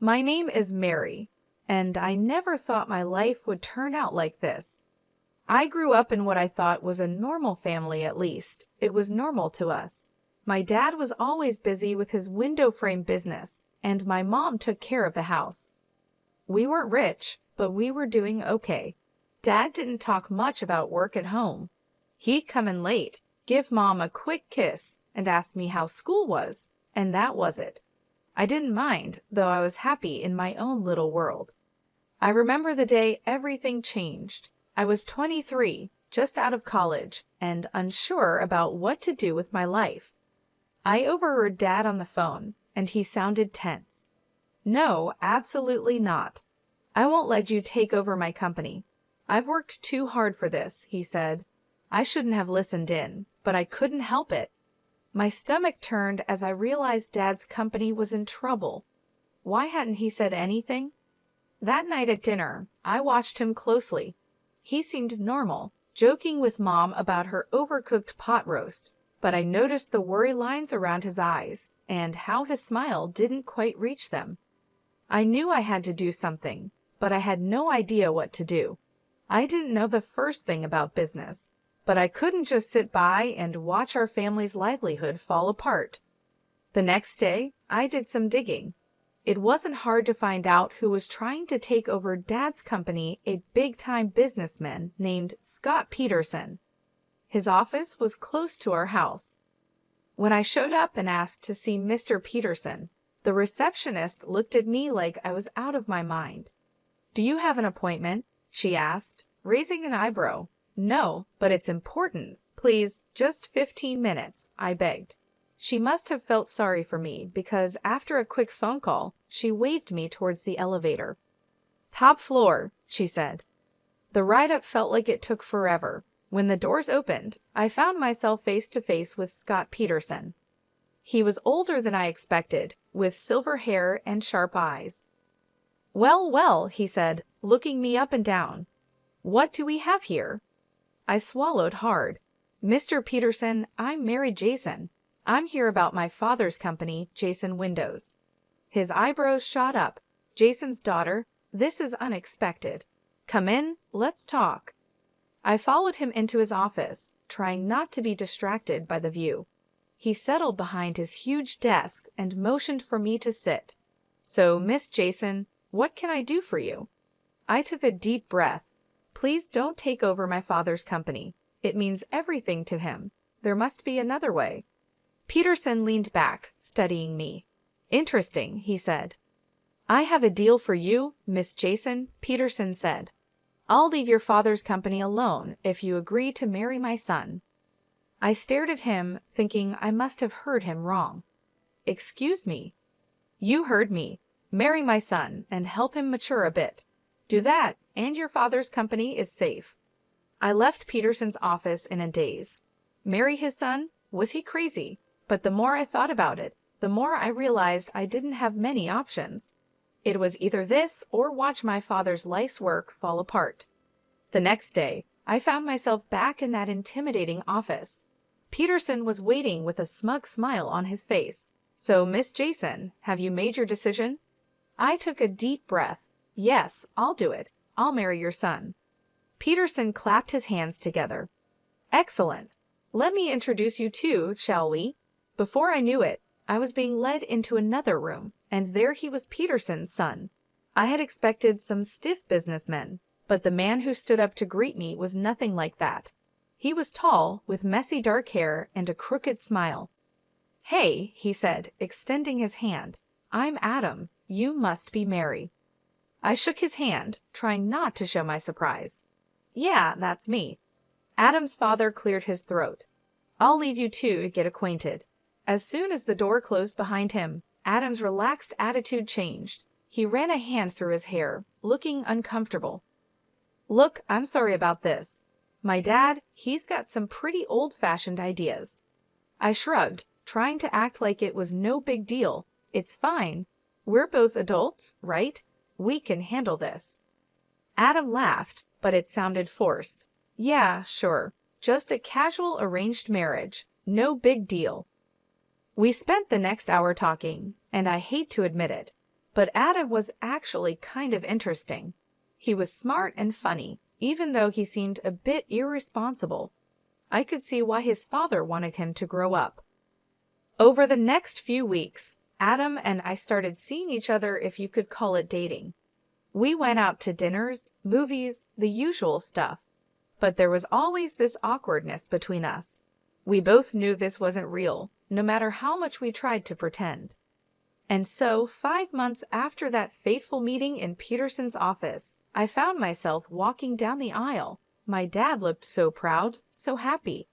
My name is Mary, and I never thought my life would turn out like this. I grew up in what I thought was a normal family, at least. It was normal to us. My dad was always busy with his window frame business, and my mom took care of the house. We weren't rich, but we were doing okay. Dad didn't talk much about work at home. He'd come in late, give Mom a quick kiss, and ask me how school was, and that was it. I didn't mind, though I was happy in my own little world. I remember the day everything changed. I was 23, just out of college, and unsure about what to do with my life. I overheard Dad on the phone, and he sounded tense. "No, absolutely not. I won't let you take over my company. I've worked too hard for this," he said. I shouldn't have listened in, but I couldn't help it. My stomach turned as I realized Dad's company was in trouble. Why hadn't he said anything? That night at dinner, I watched him closely. He seemed normal, joking with Mom about her overcooked pot roast, but I noticed the worry lines around his eyes and how his smile didn't quite reach them. I knew I had to do something, but I had no idea what to do. I didn't know the first thing about business, but I couldn't just sit by and watch our family's livelihood fall apart. The next day, I did some digging. It wasn't hard to find out who was trying to take over Dad's company, a big-time businessman named Scott Peterson. His office was close to our house. When I showed up and asked to see Mr. Peterson, the receptionist looked at me like I was out of my mind. "Do you have an appointment?" she asked, raising an eyebrow. "No, but it's important. Please, just 15 minutes, I begged. She must have felt sorry for me because after a quick phone call, she waved me towards the elevator. "Top floor," she said. The ride-up felt like it took forever. When the doors opened, I found myself face to face with Scott Peterson. He was older than I expected, with silver hair and sharp eyes. "Well, well," he said, looking me up and down. "What do we have here?" I swallowed hard. "Mr. Peterson, I'm Mary Jason. I'm here about my father's company, Jason Windows." His eyebrows shot up. "Jason's daughter? This is unexpected. Come in, let's talk." I followed him into his office, trying not to be distracted by the view. He settled behind his huge desk and motioned for me to sit. "So, Miss Jason, what can I do for you?" I took a deep breath. "Please don't take over my father's company. It means everything to him. There must be another way." Peterson leaned back, studying me. "Interesting," he said. "I have a deal for you, Miss Jason," Peterson said. "I'll leave your father's company alone if you agree to marry my son." I stared at him, thinking I must have heard him wrong. "Excuse me." "You heard me. Marry my son and help him mature a bit. Do that, and your father's company is safe." I left Peterson's office in a daze. Marry his son? Was he crazy? But the more I thought about it, the more I realized I didn't have many options. It was either this or watch my father's life's work fall apart. The next day, I found myself back in that intimidating office. Peterson was waiting with a smug smile on his face. "So, Miss Jason, have you made your decision?" I took a deep breath. "Yes, I'll do it. I'll marry your son." Peterson clapped his hands together. "Excellent. Let me introduce you two, shall we?" Before I knew it, I was being led into another room, and there he was, Peterson's son. I had expected some stiff businessmen, but the man who stood up to greet me was nothing like that. He was tall, with messy dark hair and a crooked smile. "Hey," he said, extending his hand. "I'm Adam. You must be Mary." I shook his hand, trying not to show my surprise. "Yeah, that's me." Adam's father cleared his throat. "I'll leave you two to get acquainted." As soon as the door closed behind him, Adam's relaxed attitude changed. He ran a hand through his hair, looking uncomfortable. "Look, I'm sorry about this. My dad, he's got some pretty old-fashioned ideas." I shrugged, trying to act like it was no big deal. "It's fine. We're both adults, right? We can handle this." Adam laughed, but it sounded forced. "Yeah, sure. Just a casual arranged marriage. No big deal." We spent the next hour talking, and I hate to admit it, But Adam was actually kind of interesting. He was smart and funny, even though he seemed a bit irresponsible. I could see why his father wanted him to grow up. Over the next few weeks, Adam and I started seeing each other, if you could call it dating. We went out to dinners, movies, the usual stuff. But there was always this awkwardness between us. We both knew this wasn't real, no matter how much we tried to pretend. And so, 5 months after that fateful meeting in Peterson's office, I found myself walking down the aisle. My dad looked so proud, so happy.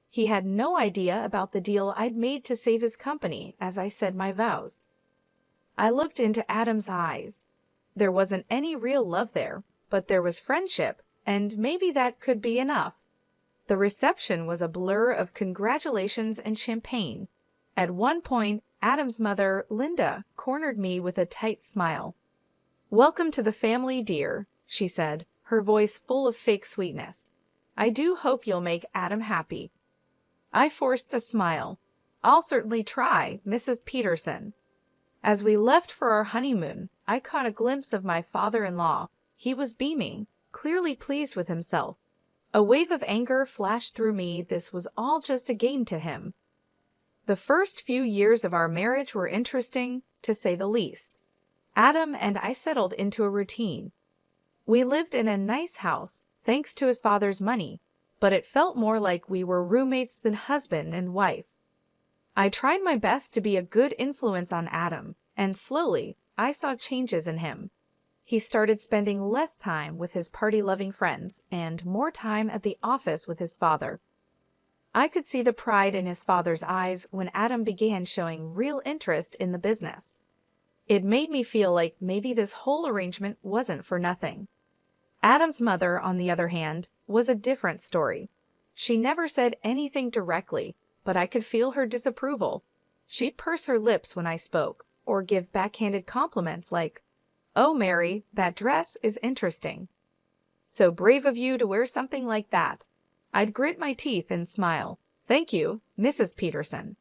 He had no idea about the deal I'd made to save his company as I said my vows. I looked into Adam's eyes. There wasn't any real love there, but there was friendship, and maybe that could be enough. The reception was a blur of congratulations and champagne. At one point, Adam's mother, Linda, cornered me with a tight smile. "Welcome to the family, dear," she said, her voice full of fake sweetness. "I do hope you'll make Adam happy." I forced a smile. "I'll certainly try, Mrs. Peterson." As we left for our honeymoon, I caught a glimpse of my father-in-law. He was beaming, clearly pleased with himself. A wave of anger flashed through me. This was all just a game to him. The first few years of our marriage were interesting, to say the least. Adam and I settled into a routine. We lived in a nice house, thanks to his father's money, but it felt more like we were roommates than husband and wife. I tried my best to be a good influence on Adam, and slowly, I saw changes in him. He started spending less time with his party-loving friends and more time at the office with his father. I could see the pride in his father's eyes when Adam began showing real interest in the business. It made me feel like maybe this whole arrangement wasn't for nothing. Adam's mother, on the other hand, was a different story. She never said anything directly, but I could feel her disapproval. She'd purse her lips when I spoke, or give backhanded compliments like, "Oh, Mary, that dress is interesting. So brave of you to wear something like that." I'd grit my teeth and smile. "Thank you, Mrs. Peterson."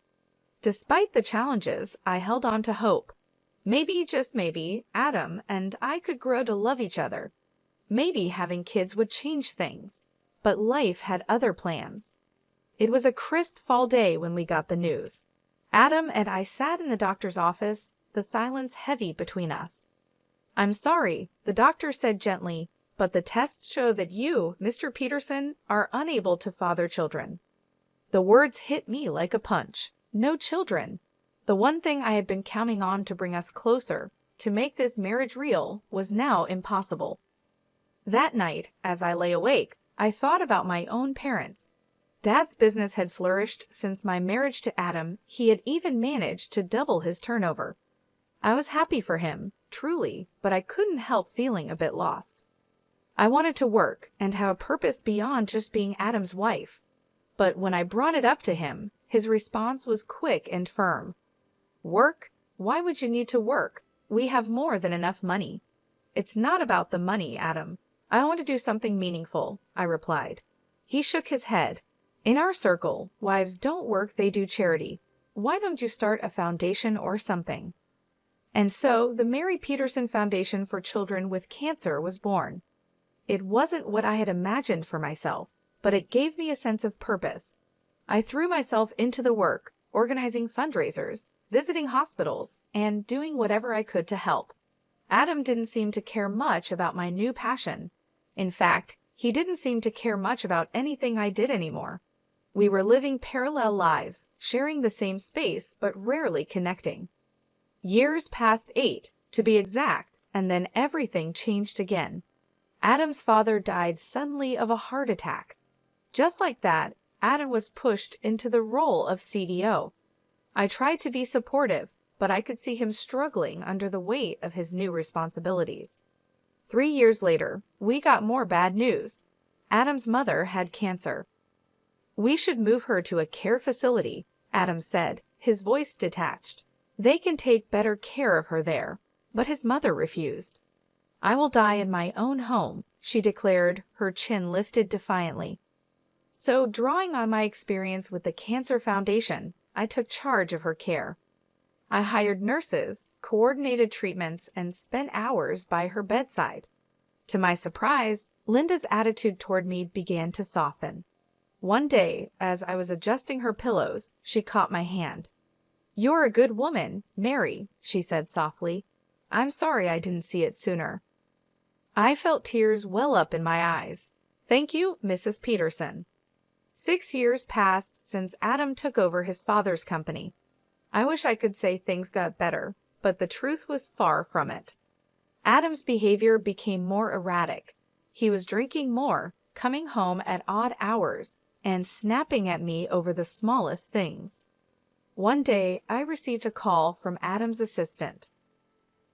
Despite the challenges, I held on to hope. Maybe, just maybe, Adam and I could grow to love each other. Maybe having kids would change things. But life had other plans. It was a crisp fall day when we got the news. Adam and I sat in the doctor's office, the silence heavy between us. "I'm sorry," the doctor said gently, "but the tests show that you, Mr. Peterson, are unable to father children." The words hit me like a punch. No children. The one thing I had been counting on to bring us closer, to make this marriage real, was now impossible. That night, as I lay awake, I thought about my own parents. Dad's business had flourished since my marriage to Adam. He had even managed to double his turnover. I was happy for him, truly, but I couldn't help feeling a bit lost. I wanted to work and have a purpose beyond just being Adam's wife. But when I brought it up to him, his response was quick and firm. "Work? Why would you need to work? We have more than enough money." "It's not about the money, Adam. I want to do something meaningful," I replied. He shook his head. "In our circle, wives don't work, they do charity. Why don't you start a foundation or something?" And so the Mary Peterson Foundation for Children with Cancer was born. It wasn't what I had imagined for myself, but it gave me a sense of purpose. I threw myself into the work, organizing fundraisers, visiting hospitals, and doing whatever I could to help. Adam didn't seem to care much about my new passion. In fact, he didn't seem to care much about anything I did anymore. We were living parallel lives, sharing the same space, but rarely connecting. Years passed 8, to be exact, and then everything changed again. Adam's father died suddenly of a heart attack. Just like that, Adam was pushed into the role of CDO. I tried to be supportive, but I could see him struggling under the weight of his new responsibilities. 3 years later, we got more bad news. Adam's mother had cancer. "We should move her to a care facility," Adam said, his voice detached. "They can take better care of her there." But his mother refused. "I will die in my own home," she declared, her chin lifted defiantly. So, drawing on my experience with the Cancer Foundation, I took charge of her care. I hired nurses, coordinated treatments, and spent hours by her bedside. To my surprise, Linda's attitude toward me began to soften. One day, as I was adjusting her pillows, she caught my hand. "You're a good woman, Mary," she said softly. "I'm sorry I didn't see it sooner." I felt tears well up in my eyes. "Thank you, Mrs. Peterson." 6 years passed since Adam took over his father's company. I wish I could say things got better, but the truth was far from it. Adam's behavior became more erratic. He was drinking more, coming home at odd hours, and snapping at me over the smallest things. One day, I received a call from Adam's assistant.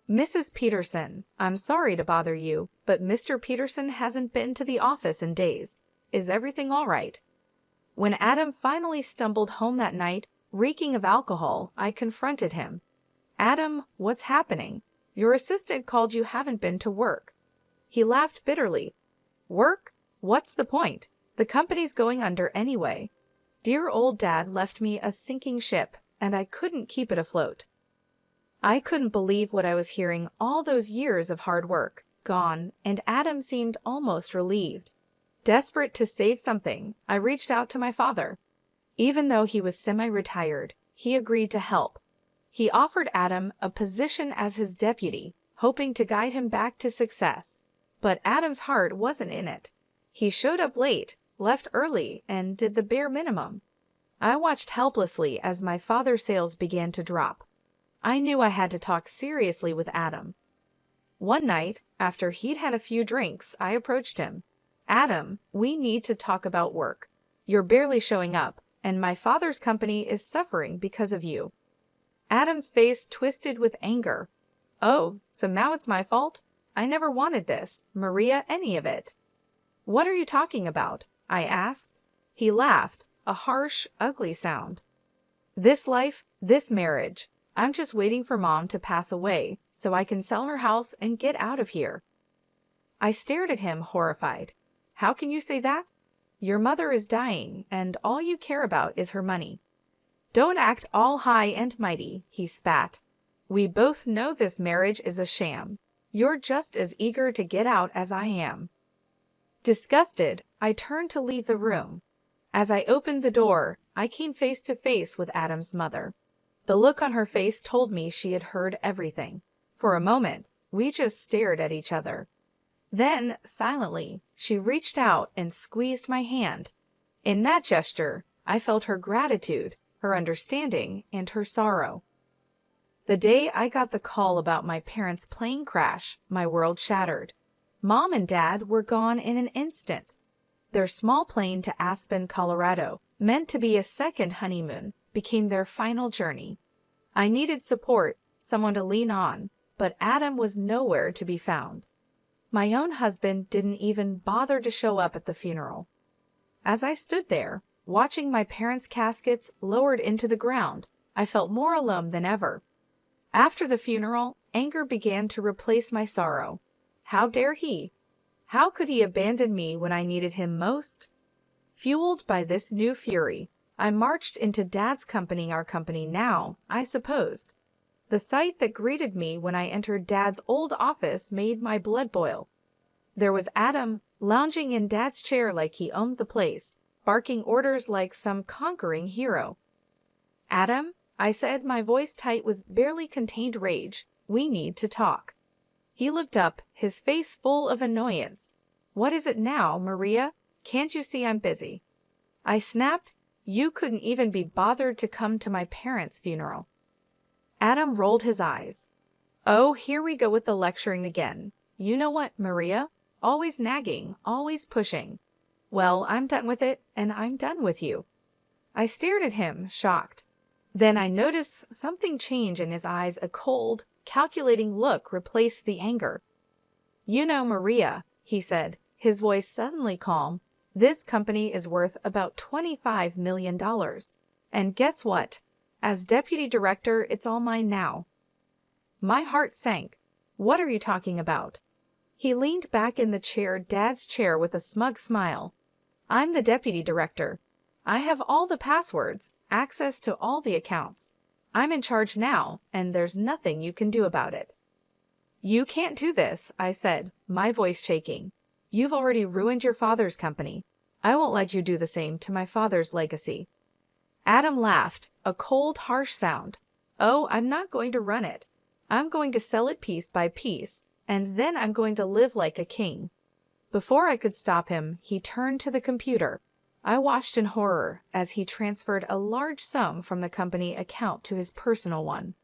"Mrs. Peterson, I'm sorry to bother you, but Mr. Peterson hasn't been to the office in days. Is everything all right?" When Adam finally stumbled home that night, reeking of alcohol, I confronted him. "Adam, what's happening? Your assistant called you haven't been to work." He laughed bitterly. "Work? What's the point? The company's going under anyway. Dear old Dad left me a sinking ship, and I couldn't keep it afloat." I couldn't believe what I was hearing. All those years of hard work gone, and Adam seemed almost relieved. Desperate to save something, I reached out to my father. Even though he was semi-retired, he agreed to help. He offered Adam a position as his deputy, hoping to guide him back to success. But Adam's heart wasn't in it. He showed up late, left early, and did the bare minimum. I watched helplessly as my father's sales began to drop. I knew I had to talk seriously with Adam. One night, after he'd had a few drinks, I approached him. "Adam, we need to talk about work. You're barely showing up, and my father's company is suffering because of you." Adam's face twisted with anger. "Oh, so now it's my fault? I never wanted this, Maria, any of it." "What are you talking about?" I asked. He laughed, a harsh, ugly sound. "This life, this marriage. I'm just waiting for Mom to pass away so I can sell her house and get out of here." I stared at him, horrified. "How can you say that? Your mother is dying, and all you care about is her money." "Don't act all high and mighty," he spat. "We both know this marriage is a sham. You're just as eager to get out as I am." Disgusted, I turned to leave the room. As I opened the door, I came face to face with Adam's mother. The look on her face told me she had heard everything. For a moment, we just stared at each other. Then, silently, she reached out and squeezed my hand. In that gesture, I felt her gratitude, her understanding, and her sorrow. The day I got the call about my parents' plane crash, my world shattered. Mom and Dad were gone in an instant. Their small plane to Aspen, Colorado, meant to be a second honeymoon, became their final journey. I needed support, someone to lean on, but Adam was nowhere to be found. My own husband didn't even bother to show up at the funeral. As I stood there, watching my parents' caskets lowered into the ground, I felt more alone than ever. After the funeral, anger began to replace my sorrow. How dare he? How could he abandon me when I needed him most? Fueled by this new fury, I marched into Dad's company, our company now, I supposed. The sight that greeted me when I entered Dad's old office made my blood boil. There was Adam lounging in Dad's chair like he owned the place, barking orders like some conquering hero. "Adam," I said, my voice tight with barely contained rage, "we need to talk." He looked up, his face full of annoyance. "What is it now, Maria? Can't you see I'm busy?" I snapped, "You couldn't even be bothered to come to my parents' funeral." Adam rolled his eyes. "Oh, here we go with the lecturing again. You know what, Maria? Always nagging, always pushing. Well, I'm done with it, and I'm done with you." I stared at him, shocked. Then I noticed something change in his eyes. A cold, calculating look replaced the anger. "You know, Maria," he said, his voice suddenly calm, "this company is worth about $25 million. And guess what? As deputy director, it's all mine now." My heart sank. "What are you talking about?" He leaned back in the chair, Dad's chair, with a smug smile. "I'm the deputy director. I have all the passwords, access to all the accounts. I'm in charge now, and there's nothing you can do about it." "You can't do this," I said, my voice shaking. "You've already ruined your father's company. I won't let you do the same to my father's legacy." Adam laughed, a cold, harsh sound. "Oh, I'm not going to run it. I'm going to sell it piece by piece, and then I'm going to live like a king." Before I could stop him, he turned to the computer. I watched in horror as he transferred a large sum from the company account to his personal one.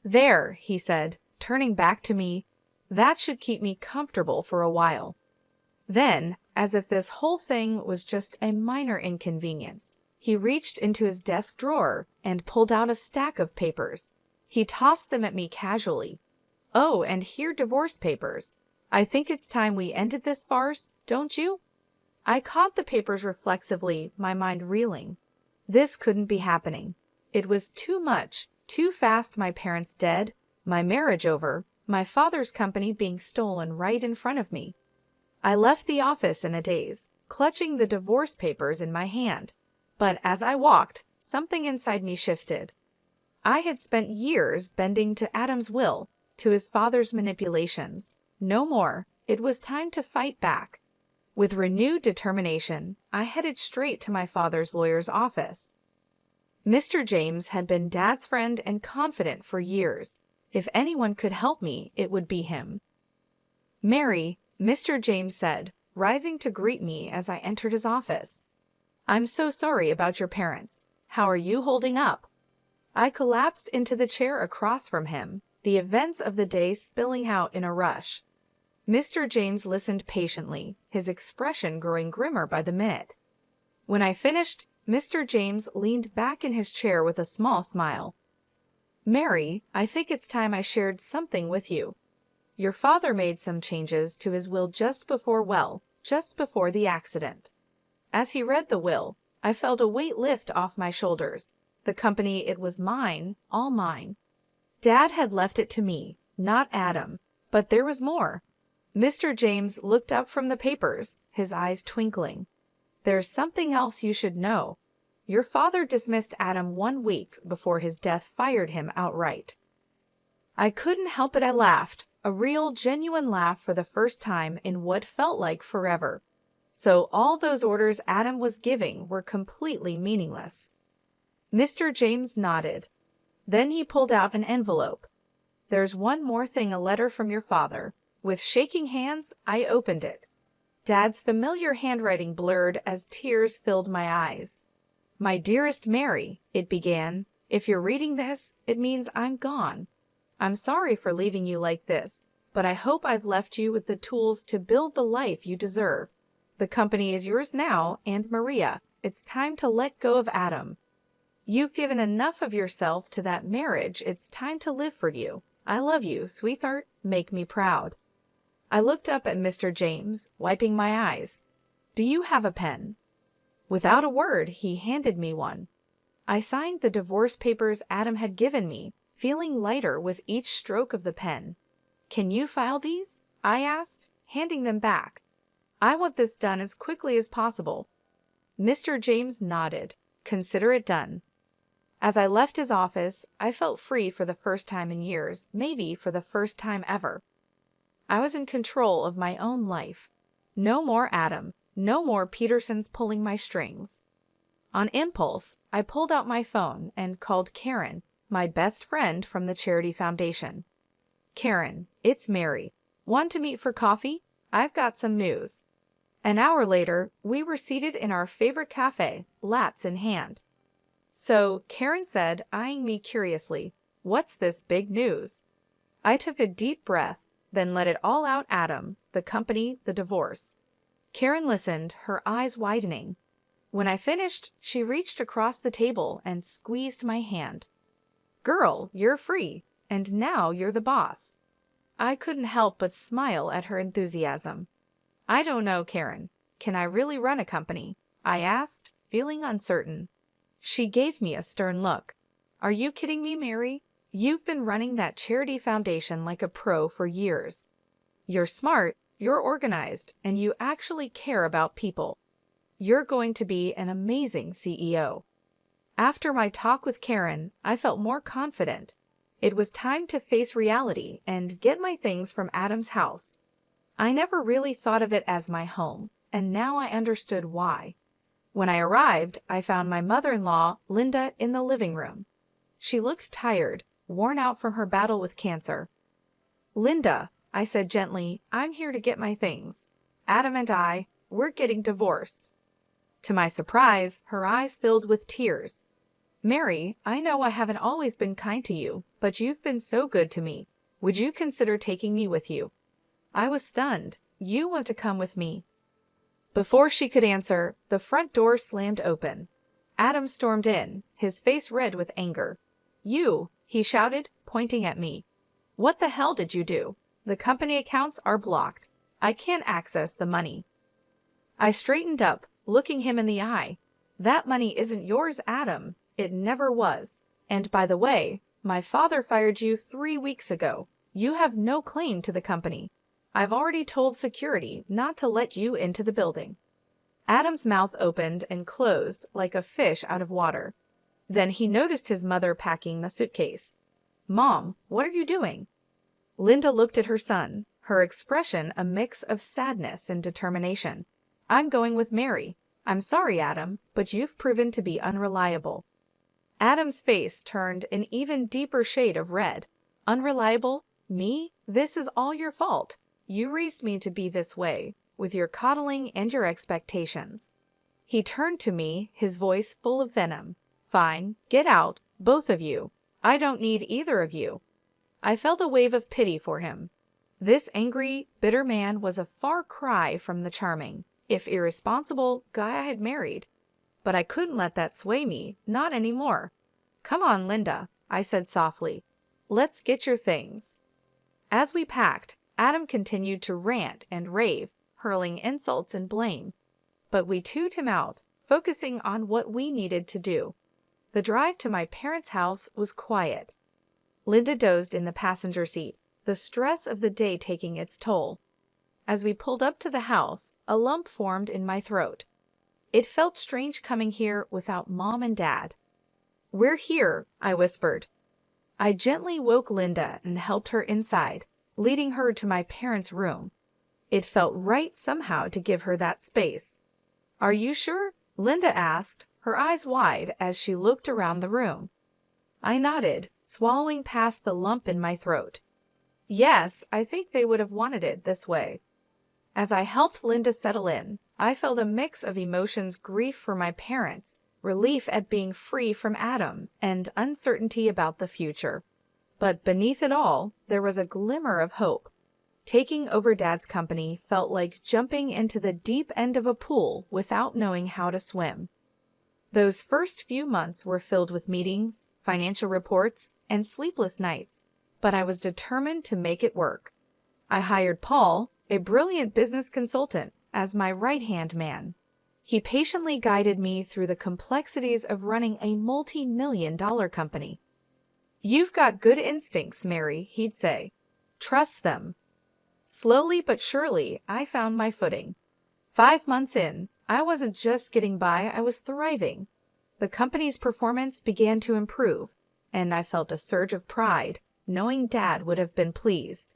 "There," he said, turning back to me, "that should keep me comfortable for a while." Then, as if this whole thing was just a minor inconvenience, he reached into his desk drawer and pulled out a stack of papers. He tossed them at me casually. "Oh, and here divorce papers. I think it's time we ended this farce, don't you?" I caught the papers reflexively, my mind reeling. This couldn't be happening. It was too much, too fast. My parents dead, my marriage over, my father's company being stolen right in front of me. I left the office in a daze, clutching the divorce papers in my hand. But as I walked, something inside me shifted. I had spent years bending to Adam's will, to his father's manipulations. No more. It was time to fight back. With renewed determination, I headed straight to my father's lawyer's office. Mr. James had been Dad's friend and confidant for years. If anyone could help me, it would be him. "Mary," Mr. James said, rising to greet me as I entered his office. "I'm so sorry about your parents. How are you holding up?" I collapsed into the chair across from him, the events of the day spilling out in a rush. Mr. James listened patiently, his expression growing grimmer by the minute. When I finished, Mr. James leaned back in his chair with a small smile. "Mary, I think it's time I shared something with you. Your father made some changes to his will just before the accident." As he read the will, I felt a weight lift off my shoulders. The company, it was mine, all mine. Dad had left it to me, not Adam. But there was more. Mr. James looked up from the papers, his eyes twinkling. "There's something else you should know. Your father dismissed Adam 1 week before his death, fired him outright." I couldn't help it. I laughed, a real, genuine laugh for the first time in what felt like forever. So all those orders Adam was giving were completely meaningless. Mr. James nodded. Then he pulled out an envelope. "There's one more thing, a letter from your father." With shaking hands, I opened it. Dad's familiar handwriting blurred as tears filled my eyes. "My dearest Mary," it began, "if you're reading this, it means I'm gone. I'm sorry for leaving you like this, but I hope I've left you with the tools to build the life you deserve. The company is yours now, and Maria, it's time to let go of Adam. You've given enough of yourself to that marriage. It's time to live for you. I love you, sweetheart. Make me proud." I looked up at Mr. James, wiping my eyes. "Do you have a pen?" Without a word, he handed me one. I signed the divorce papers Adam had given me, feeling lighter with each stroke of the pen. "Can you file these?" I asked, handing them back. "I want this done as quickly as possible." Mr. James nodded. "Consider it done." As I left his office, I felt free for the first time in years, maybe for the first time ever. I was in control of my own life. No more Adam, no more Petersons pulling my strings. On impulse, I pulled out my phone and called Karen, my best friend from the Charity Foundation. "Karen, it's Mary. Want to meet for coffee? I've got some news." An hour later, we were seated in our favorite cafe, lattes in hand. "So," Karen said, eyeing me curiously, "what's this big news?" I took a deep breath, then let it all out. Adam, the company, the divorce. Karen listened, her eyes widening. When I finished, she reached across the table and squeezed my hand. "Girl, you're free, and now you're the boss." I couldn't help but smile at her enthusiasm. "I don't know, Karen. Can I really run a company?" I asked, feeling uncertain. She gave me a stern look. "Are you kidding me, Mary? You've been running that charity foundation like a pro for years. You're smart, you're organized, and you actually care about people. You're going to be an amazing CEO." After my talk with Karen, I felt more confident. It was time to face reality and get my things from Adam's house. I never really thought of it as my home, and now I understood why. When I arrived, I found my mother-in-law, Linda, in the living room. She looked tired, worn out from her battle with cancer. "Linda," I said gently, "I'm here to get my things. Adam and we're getting divorced." To my surprise, her eyes filled with tears. "Mary, I know I haven't always been kind to you, but you've been so good to me. Would you consider taking me with you?" I was stunned. "You want to come with me?" Before she could answer, the front door slammed open. Adam stormed in, his face red with anger. "You," he shouted, pointing at me. "What the hell did you do? The company accounts are blocked. I can't access the money." I straightened up, looking him in the eye. "That money isn't yours, Adam. It never was. And by the way, my father fired you 3 weeks ago. You have no claim to the company. I've already told security not to let you into the building." Adam's mouth opened and closed like a fish out of water. Then he noticed his mother packing the suitcase. "Mom, what are you doing?" Linda looked at her son, her expression a mix of sadness and determination. "I'm going with Mary. I'm sorry, Adam, but you've proven to be unreliable." Adam's face turned an even deeper shade of red. "Unreliable? Me? This is all your fault. You raised me to be this way, with your coddling and your expectations." He turned to me, his voice full of venom. "Fine, get out, both of you. I don't need either of you." I felt a wave of pity for him. This angry, bitter man was a far cry from the charming, if irresponsible, guy I had married. But I couldn't let that sway me, not anymore. "Come on, Linda," I said softly. "Let's get your things." As we packed, Adam continued to rant and rave, hurling insults and blame. But we tuned him out, focusing on what we needed to do. The drive to my parents' house was quiet. Linda dozed in the passenger seat, the stress of the day taking its toll. As we pulled up to the house, a lump formed in my throat. It felt strange coming here without Mom and Dad. "We're here," I whispered. I gently woke Linda and helped her inside, leading her to my parents' room. It felt right somehow to give her that space. "Are you sure?" Linda asked, her eyes wide as she looked around the room. I nodded, swallowing past the lump in my throat. "Yes, I think they would have wanted it this way." As I helped Linda settle in, I felt a mix of emotions: grief for my parents, relief at being free from Adam, and uncertainty about the future. But beneath it all, there was a glimmer of hope. Taking over Dad's company felt like jumping into the deep end of a pool without knowing how to swim. Those first few months were filled with meetings, financial reports, and sleepless nights, but I was determined to make it work. I hired Paul, a brilliant business consultant, as my right-hand man. He patiently guided me through the complexities of running a multi-million-dollar company. "You've got good instincts, Mary," he'd say. "Trust them." Slowly but surely, I found my footing. 5 months in, I wasn't just getting by, I was thriving. The company's performance began to improve, and I felt a surge of pride, knowing Dad would have been pleased.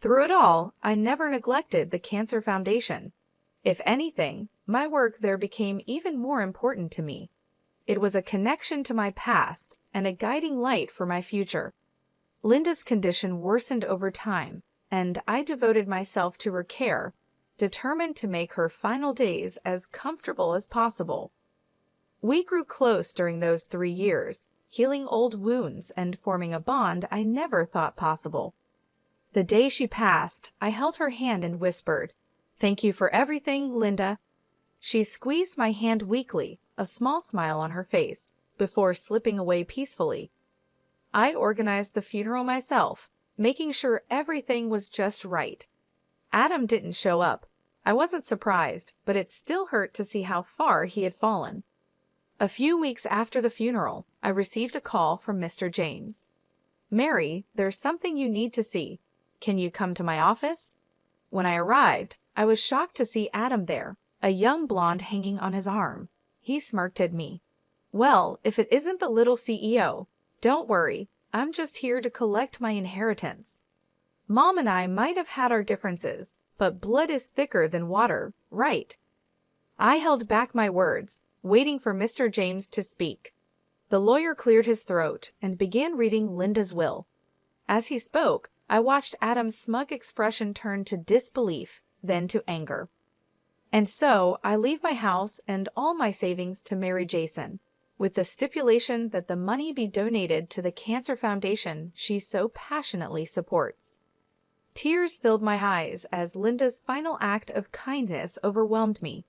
Through it all, I never neglected the Cancer Foundation. If anything, my work there became even more important to me. It was a connection to my past and a guiding light for my future. Linda's condition worsened over time, and I devoted myself to her care, determined to make her final days as comfortable as possible. We grew close during those 3 years, healing old wounds and forming a bond I never thought possible. The day she passed, I held her hand and whispered, "Thank you for everything, Linda." She squeezed my hand weakly, a small smile on her face, before slipping away peacefully. I organized the funeral myself, making sure everything was just right. Adam didn't show up. I wasn't surprised, but it still hurt to see how far he had fallen. A few weeks after the funeral, I received a call from Mr. James. "Mary, there's something you need to see. Can you come to my office?" When I arrived, I was shocked to see Adam there, a young blonde hanging on his arm. He smirked at me. Well, if it isn't the little CEO, don't worry, I'm just here to collect my inheritance. Mom and I might have had our differences, but blood is thicker than water, right? I held back my words, waiting for Mr. James to speak. The lawyer cleared his throat and began reading Linda's will. As he spoke, I watched Adam's smug expression turn to disbelief, then to anger. And so I leave my house and all my savings to marry Jason, with the stipulation that the money be donated to the Cancer Foundation she so passionately supports. Tears filled my eyes as Linda's final act of kindness overwhelmed me.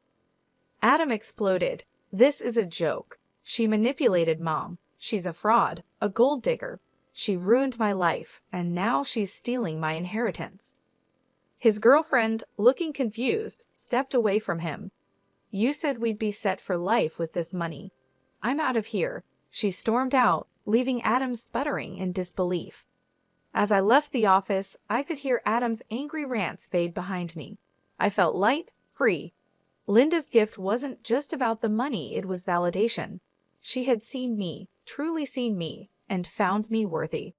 Adam exploded. This is a joke. She manipulated Mom. She's a fraud, a gold digger. She ruined my life, and now she's stealing my inheritance. His girlfriend, looking confused, stepped away from him. You said we'd be set for life with this money. I'm out of here. She stormed out, leaving Adam sputtering in disbelief. As I left the office, I could hear Adam's angry rants fade behind me. I felt light, free. Linda's gift wasn't just about the money, it was validation. She had seen me, truly seen me, and found me worthy.